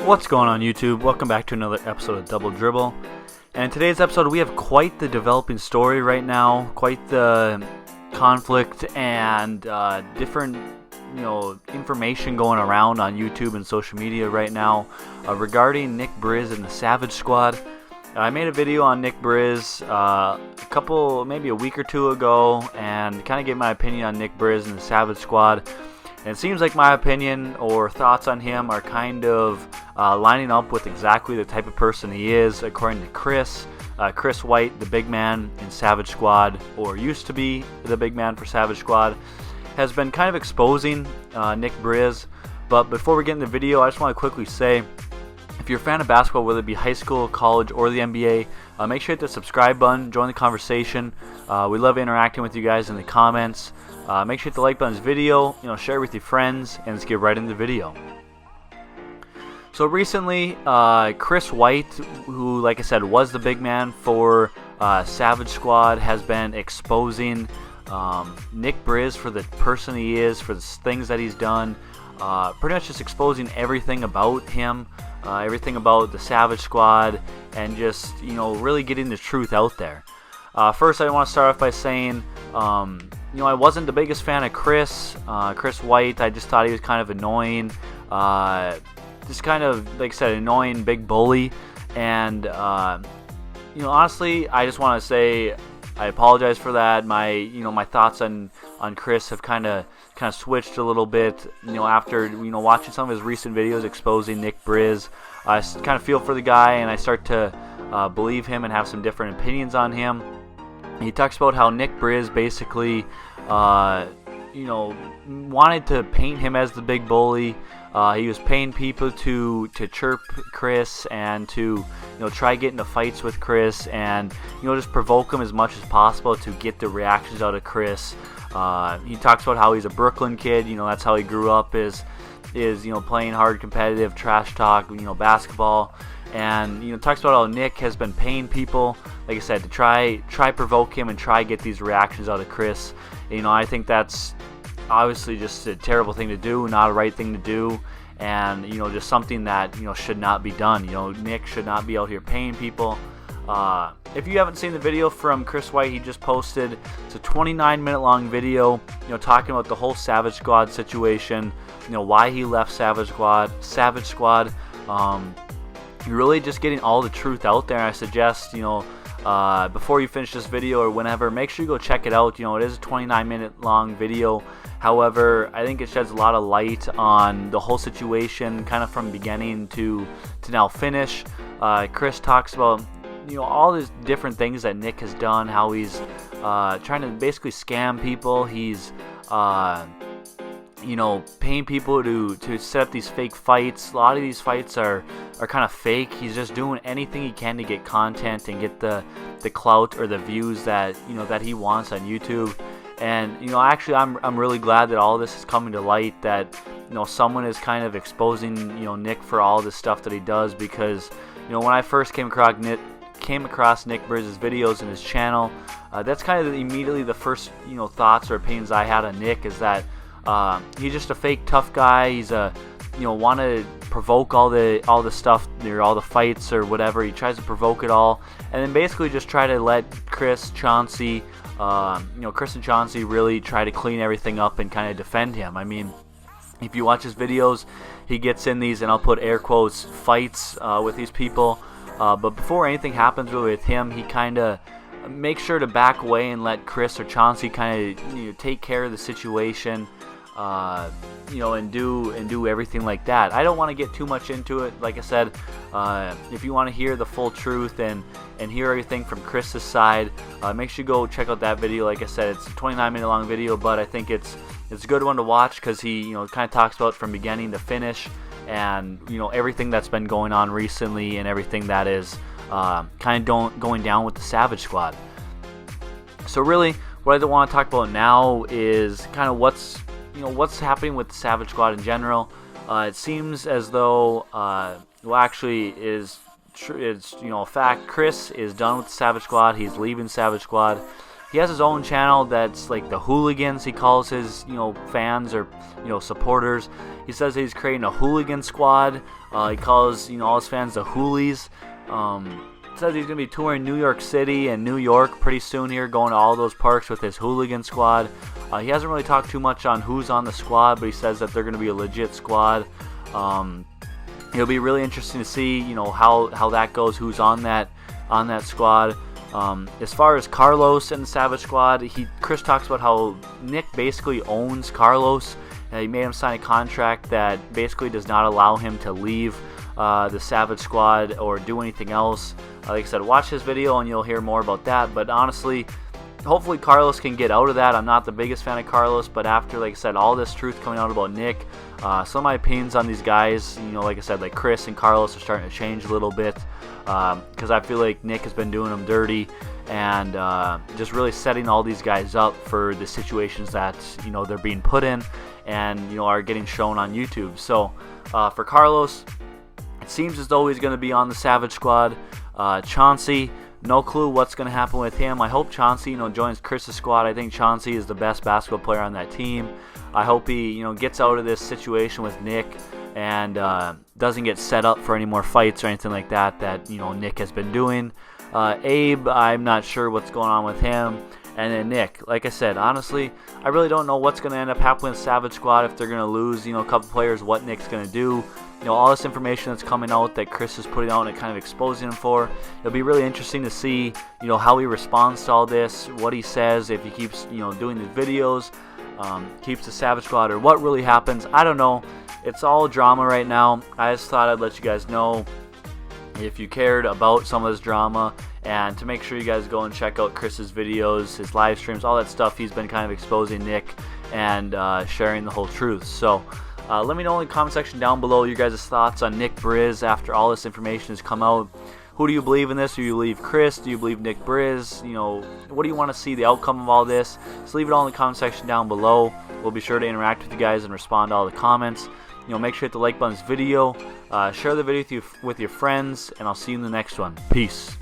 What's going on YouTube? Welcome back to another episode of Double Dribble. And in today's episode we have quite the developing story right now, quite the conflict and different information going around on YouTube and social media right now regarding Nick Briz and the Savage Squad. I made a video on Nick Briz maybe a week or two ago, and kind of gave my opinion on Nick Briz and the Savage Squad. And it seems like my opinion or thoughts on him are kind of lining up with exactly the type of person he is, according to Chris White, the big man in Savage Squad, or used to be the big man for Savage Squad, has been kind of exposing Nick Briz. But before we get into the video, I just want to quickly say, if you're a fan of basketball, whether it be high school, college, or the NBA, make sure to hit the subscribe button, join the conversation. We love interacting with you guys in the comments. Make sure to hit the like button on this video, share it with your friends, and let's get right into the video. So recently, Chris White, who, like I said, was the big man for Savage Squad, has been exposing Nick Briz for the person he is, for the things that he's done, pretty much just exposing everything about him, everything about the Savage Squad, and just, really getting the truth out there. First, I want to start off by saying, I wasn't the biggest fan of Chris White. I just thought he was kind of annoying, just kind of, like I said, annoying big bully. And honestly, I just want to say I apologize for that. My thoughts on Chris have kind of switched a little bit. After watching some of his recent videos exposing Nick Briz, I kind of feel for the guy, and I start to believe him and have some different opinions on him. He talks about how Nick Briz basically, wanted to paint him as the big bully. He was paying people to chirp Chris and to try get into fights with Chris, and just provoke him as much as possible to get the reactions out of Chris. He talks about how he's a Brooklyn kid. That's how he grew up, is playing hard competitive trash talk basketball. And talks about how Nick has been paying people, like I said, to try provoke him and try get these reactions out of Chris. I think that's obviously just a terrible thing to do, not a right thing to do, and just something that should not be done. Nick should not be out here paying people. If you haven't seen the video from Chris White, he just posted. It's a 29-minute long video, talking about the whole Savage Squad situation, why he left Savage Squad. You're really just getting all the truth out there. And I suggest, before you finish this video or whenever, make sure you go check it out. It is a 29-minute long video. However, I think it sheds a lot of light on the whole situation, kind of from beginning to now finish. Chris talks about all these different things that Nick has done, how he's trying to basically scam people. He's paying people to set up these fake fights. A lot of these fights are kind of fake. He's just doing anything he can to get content and get the clout or the views that that he wants on YouTube. And actually, I'm really glad that all this is coming to light, that someone is kind of exposing Nick for all this stuff that he does, because when I first came across Nick Briz's videos in his channel, that's kind of immediately the first thoughts or opinions I had on Nick, is that he's just a fake tough guy. He's want to provoke all the stuff, or all the fights or whatever. He tries to provoke it all, and then basically just try to let Chris and Chauncey really try to clean everything up and kind of defend him. I mean, if you watch his videos, he gets in these, and I'll put air quotes, fights with these people. But before anything happens really with him, he kind of makes sure to back away and let Chris or Chauncey kind of take care of the situation. And do everything like that. I don't want to get too much into it. Like I said, if you want to hear the full truth and hear everything from Chris's side, make sure you go check out that video. Like I said, it's a 29-minute long video, but I think it's a good one to watch, because he kind of talks about from beginning to finish, and everything that's been going on recently, and everything that is kind of going down with the Savage Squad. So really, what I want to talk about now is kind of what's happening with the Savage Squad in general. It seems as though, actually, it's a fact. Chris is done with the Savage Squad. He's leaving Savage Squad. he has his own channel that's like the Hooligans, he calls his, fans or, supporters. He says he's creating a hooligan squad. He calls, all his fans the Hoolies. Says he's going to be touring New York City and New York pretty soon here, going to all those parks with his hooligan squad. He hasn't really talked too much on who's on the squad, but he says that they're going to be a legit squad. It'll be really interesting to see, how that goes, who's on that squad. As far as Carlos and the Savage Squad, Chris talks about how Nick basically owns Carlos. He made him sign a contract that basically does not allow him to leave the Savage Squad or do anything else. Like I said, watch this video and you'll hear more about that. But honestly, hopefully Carlos can get out of that. I'm not the biggest fan of Carlos, but after, like I said, all this truth coming out about Nick, some of my opinions on these guys, like I said, like Chris and Carlos are starting to change a little bit, because I feel like Nick has been doing them dirty and just really setting all these guys up for the situations that they're being put in and are getting shown on YouTube. So for Carlos, it seems as though he's going to be on the Savage Squad. Chauncey, no clue what's going to happen with him. I hope Chauncey, joins Chris's squad. I think Chauncey is the best basketball player on that team. I hope he, gets out of this situation with Nick and doesn't get set up for any more fights or anything like that Nick has been doing. Abe, I'm not sure what's going on with him. And then Nick, like I said, honestly, I really don't know what's going to end up happening with Savage Squad. If they're going to lose, a couple players, what Nick's going to do. All this information that's coming out that Chris is putting out and kind of exposing him for. It'll be really interesting to see, how he responds to all this, what he says, if he keeps, doing these videos, keeps the Savage Squad, or what really happens. I don't know. It's all drama right now. I just thought I'd let you guys know if you cared about some of this drama, and to make sure you guys go and check out Chris's videos, his live streams, all that stuff. He's been kind of exposing Nick and sharing the whole truth. So let me know in the comment section down below your guys' thoughts on Nick Briz after all this information has come out. Who do you believe in this? Do you believe Chris? Do you believe Nick Briz? What do you want to see the outcome of all this? So leave it all in the comment section down below. We'll be sure to interact with you guys and respond to all the comments. Make sure to hit the like button on this video. Share the video with your friends, and I'll see you in the next one. Peace.